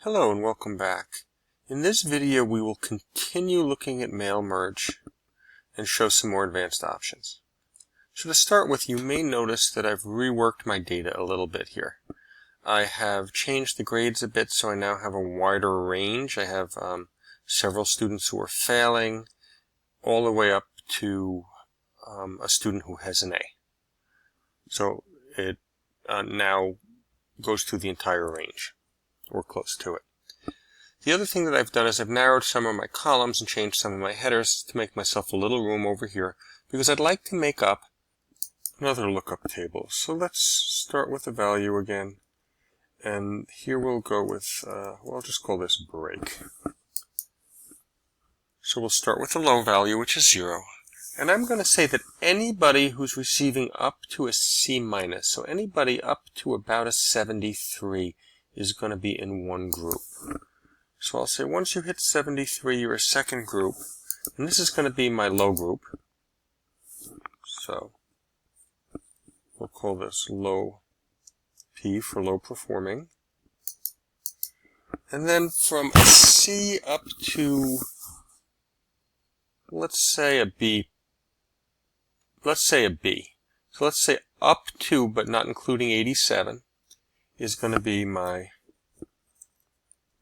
Hello and welcome back. In this video we will continue looking at mail merge and show some more advanced options. So to start with, you may notice that I've reworked my data a little bit here. I have changed the grades a bit so I now have a wider range. I have several students who are failing all the way up to a student who has an A. So it now goes through the entire range, or close to it. The other thing that I've done is I've narrowed some of my columns and changed some of my headers to make myself a little room over here, because I'd like to make up another lookup table. So let's start with the value again, and here we'll go with, I'll just call this break. So we'll start with the low value, which is 0. And I'm going to say that anybody who's receiving up to a C-, so anybody up to about a 73, is going to be in one group. So I'll say once you hit 73, you're a second group, and this is going to be my low group. So we'll call this low P for low performing. And then from a C up to, let's say a B. So let's say up to, but not including 87, is going to be my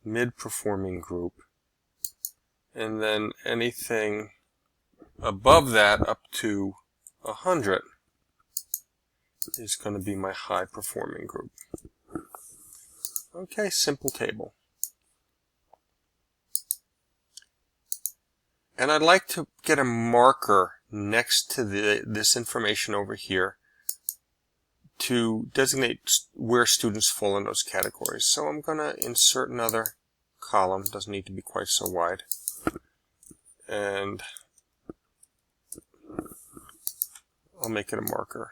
mid-performing group. And then anything above that up to 100 is going to be my high-performing group. Okay, simple table. And I'd like to get a marker next to this information over here to designate where students fall in those categories. So I'm going to insert another column. Doesn't need to be quite so wide. And I'll make it a marker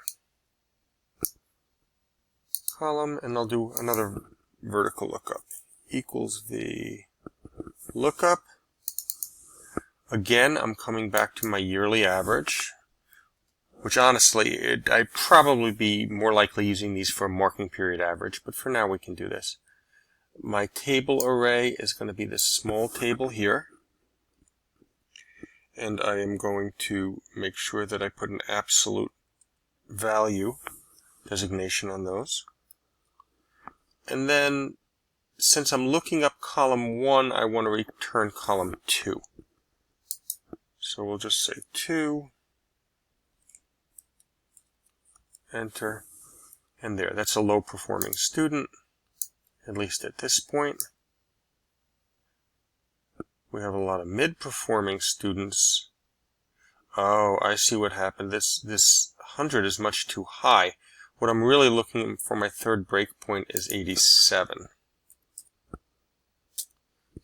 column, and I'll do another vertical lookup. Equals the lookup. Again, I'm coming back to my yearly average, which honestly, I'd probably be more likely using these for a marking period average, but for now we can do this. My table array is going to be this small table here, and I am going to make sure that I put an absolute value designation on those. And then, since I'm looking up column 1, I want to return column 2. So we'll just say 2, enter, and there. That's a low-performing student, at least at this point. We have a lot of mid-performing students. Oh, I see what happened. This 100 is much too high. What I'm really looking for my third breakpoint is 87.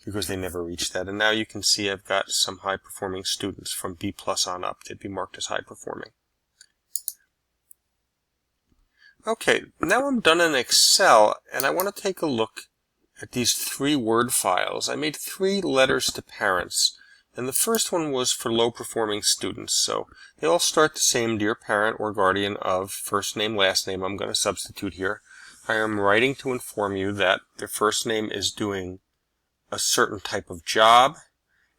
Because they never reached that. And now you can see I've got some high-performing students from B+ on up. They'd be marked as high-performing. Okay, now I'm done in Excel, and I want to take a look at these 3 Word files. I made 3 letters to parents, and the first one was for low-performing students. So they all start the same: dear parent or guardian of, first name, last name. I'm going to substitute here. I am writing to inform you that their first name is doing a certain type of job,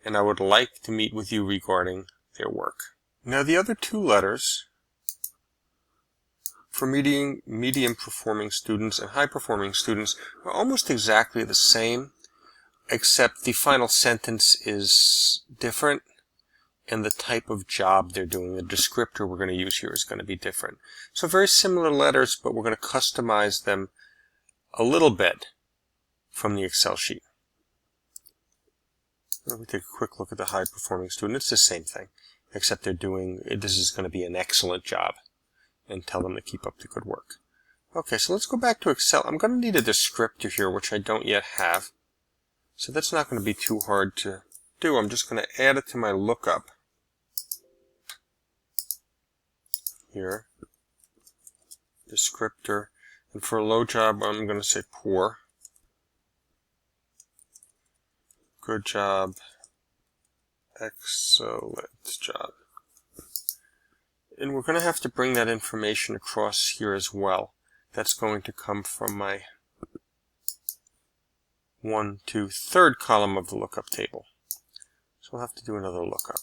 and I would like to meet with you regarding their work. Now the other 2 letters for medium performing students and high performing students are almost exactly the same, except the final sentence is different and the type of job they're doing, the descriptor we're going to use here, is going to be different. So very similar letters, but we're going to customize them a little bit from the Excel sheet. Let me take a quick look at the high-performing student. It's the same thing, except this is going to be an excellent job, and tell them to keep up the good work. Okay, so let's go back to Excel. I'm going to need a descriptor here, which I don't yet have. So that's not going to be too hard to do. I'm just going to add it to my lookup here. Descriptor. And for a low job, I'm going to say poor. Good job, excellent job. And we're going to have to bring that information across here as well. That's going to come from my 1, 2, third column of the lookup table. So we'll have to do another lookup.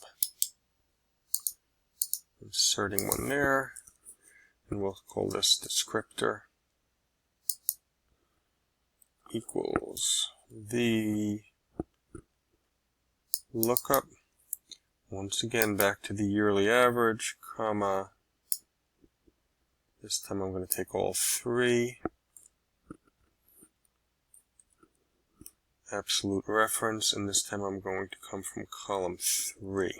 Inserting one there, and we'll call this descriptor equals the lookup. Once again, back to the yearly average, comma. This time I'm going to take all three. Absolute reference, and this time I'm going to come from column 3.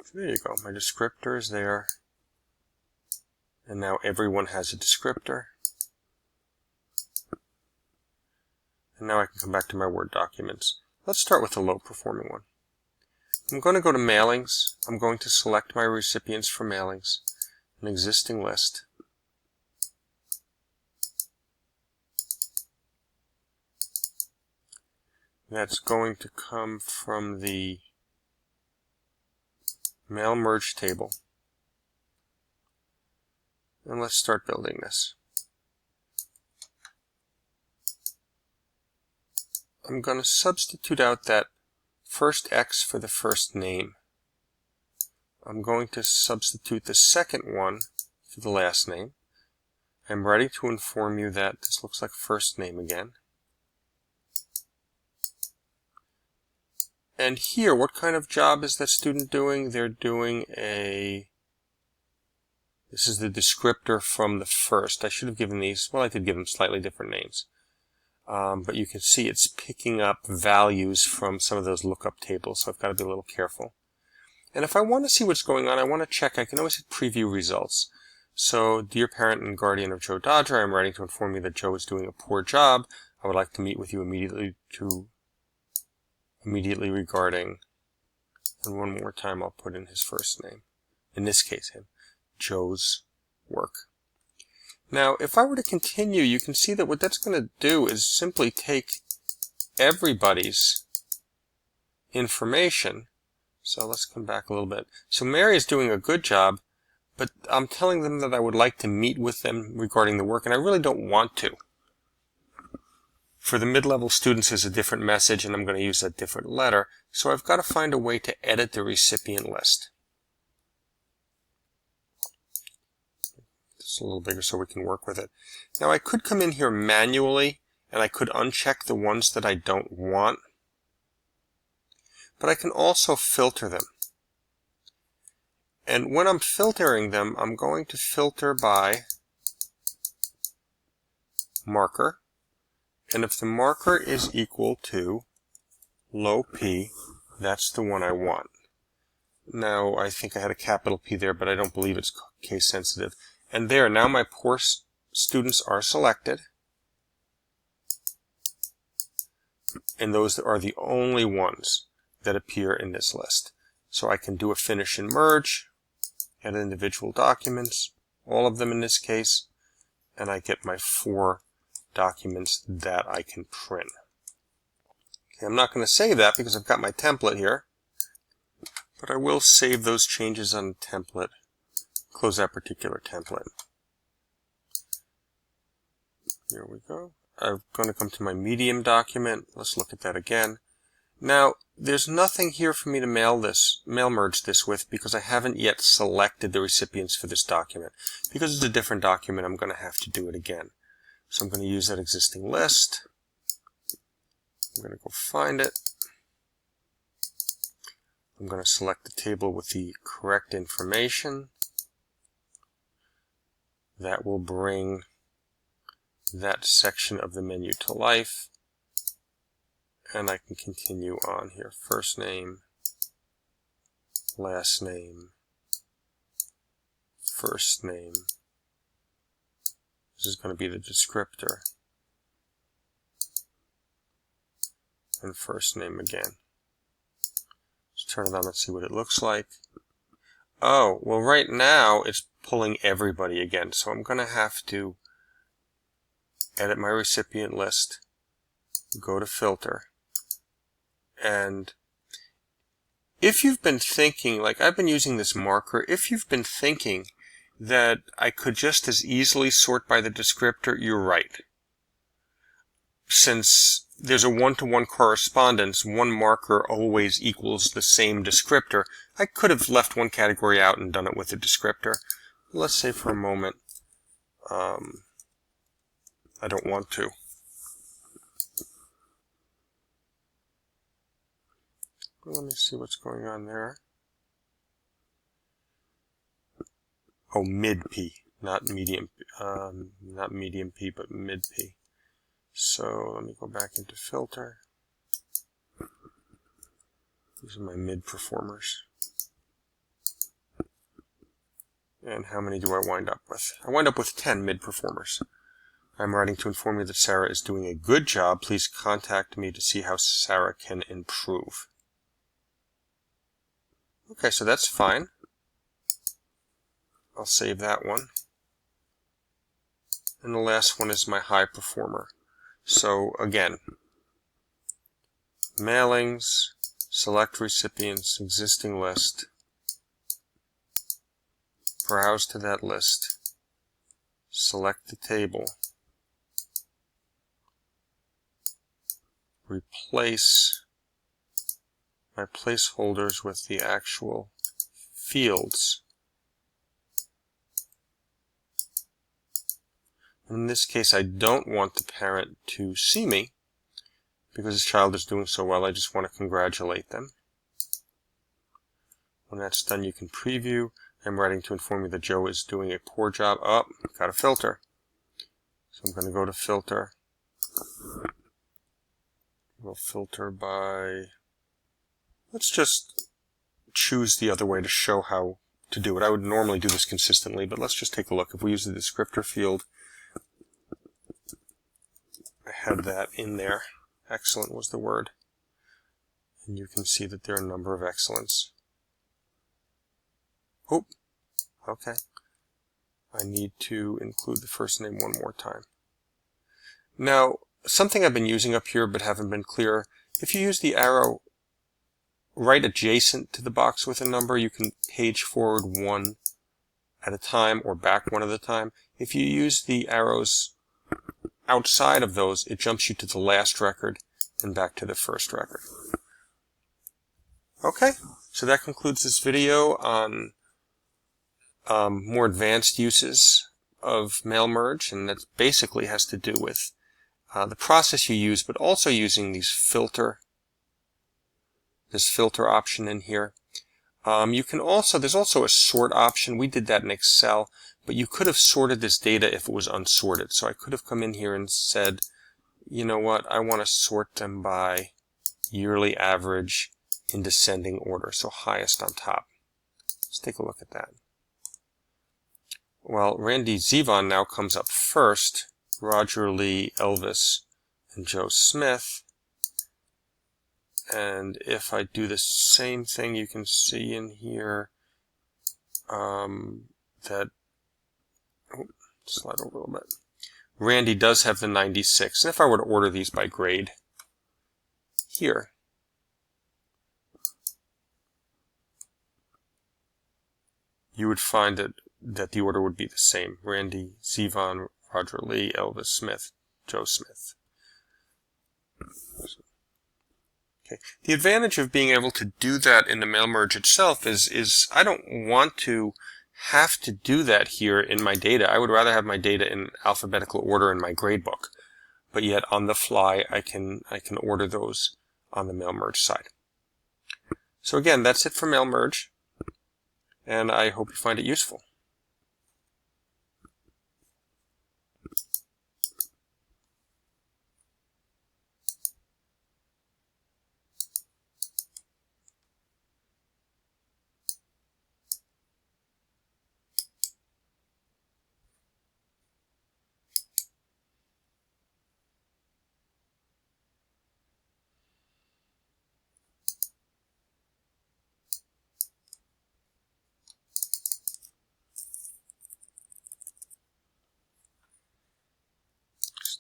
So there you go. My descriptor is there. And now everyone has a descriptor. And now I can come back to my Word documents. Let's start with the low performing one. I'm going to go to mailings. I'm going to select my recipients for mailings, an existing list. That's going to come from the mail merge table. And let's start building this. I'm going to substitute out that first X for the first name. I'm going to substitute the second one for the last name. I'm ready to inform you that this looks like first name again. And here, what kind of job is that student doing? They're doing this is the descriptor from the first. I should have given these, well, I did give them slightly different names. But you can see it's picking up values from some of those lookup tables, so I've got to be a little careful. And if I want to see what's going on, I want to check, I can always hit preview results. So, dear parent and guardian of Joe Dodger, I'm writing to inform you that Joe is doing a poor job. I would like to meet with you immediately regarding, and one more time I'll put in his first name, in this case him, Joe's work. Now if I were to continue, you can see that what that's going to do is simply take everybody's information. So let's come back a little bit. So Mary is doing a good job, but I'm telling them that I would like to meet with them regarding the work, and I really don't want to. For the mid-level students is a different message, and I'm going to use a different letter, so I've got to find a way to edit the recipient list. It's a little bigger so we can work with it. Now I could come in here manually, and I could uncheck the ones that I don't want, but I can also filter them. And when I'm filtering them, I'm going to filter by marker. And if the marker is equal to low P, that's the one I want. Now, I think I had a capital P there, but I don't believe it's case sensitive. And there, now my poor students are selected. And those are the only ones that appear in this list. So I can do a finish and merge, add individual documents, all of them in this case, and I get my 4 documents that I can print. Okay, I'm not going to save that because I've got my template here, but I will save those changes on the template, close that particular template. Here we go. I'm going to come to my medium document. Let's look at that again. Now, there's nothing here for me to mail merge this with because I haven't yet selected the recipients for this document. Because it's a different document, I'm going to have to do it again. So I'm going to use that existing list. I'm going to go find it. I'm going to select the table with the correct information. That will bring that section of the menu to life. And I can continue on here. First name, last name, first name. This is going to be the descriptor. And first name again. Let's turn it on and see what it looks like. Oh, well right now it's pulling everybody again. So I'm going to have to edit my recipient list, go to filter. And if you've been thinking, like I've been using this marker, if you've been thinking that I could just as easily sort by the descriptor, you're right. since there's a one-to-one correspondence, one marker always equals the same descriptor, I could have left one category out and done it with a descriptor. Let's say for a moment I don't want to. Let me see what's going on there. Oh, mid P, not medium P, but mid P. So let me go back into filter. These are my mid performers. And how many do I wind up with? I wind up with 10 mid performers. I'm writing to inform you that Sarah is doing a good job. Please contact me to see how Sarah can improve. Okay, so that's fine. I'll save that one. And the last one is my high performer. So again, mailings, select recipients, existing list, browse to that list, select the table, replace my placeholders with the actual fields. In this case, I don't want the parent to see me because the child is doing so well. I just want to congratulate them. When that's done, you can preview. I'm writing to inform you that Joe is doing a poor job. Oh, got a filter. So I'm going to go to filter. We'll filter by, let's just choose the other way to show how to do it. I would normally do this consistently, but let's just take a look. If we use the descriptor field, I had that in there. Excellent was the word. And you can see that there are a number of excellents. Oh, okay. I need to include the first name one more time. Now, something I've been using up here but haven't been clear, if you use the arrow right adjacent to the box with a number, you can page forward one at a time or back one at a time. If you use the arrows outside of those, it jumps you to the last record and back to the first record. Okay, so that concludes this video on more advanced uses of mail merge, and that basically has to do with the process you use, but also using this filter option in here. You can also, there's also a sort option. We did that in Excel, but you could have sorted this data if it was unsorted. So I could have come in here and said, you know what, I want to sort them by yearly average in descending order, so highest on top. Let's take a look at that. Well, Randy Zevon now comes up first, Roger Lee, Elvis, and Joe Smith. And if I do the same thing, you can see in here that, slide over a little bit, Randy does have the 96. And if I were to order these by grade here, you would find that the order would be the same. Randy Zevon, Roger Lee, Elvis Smith, Joe Smith. Okay. The advantage of being able to do that in the mail merge itself is I don't want to have to do that here in my data. I would rather have my data in alphabetical order in my gradebook. But yet on the fly, I can order those on the mail merge side. So again, that's it for mail merge, and I hope you find it useful.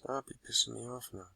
Stop, you're pissing me off now.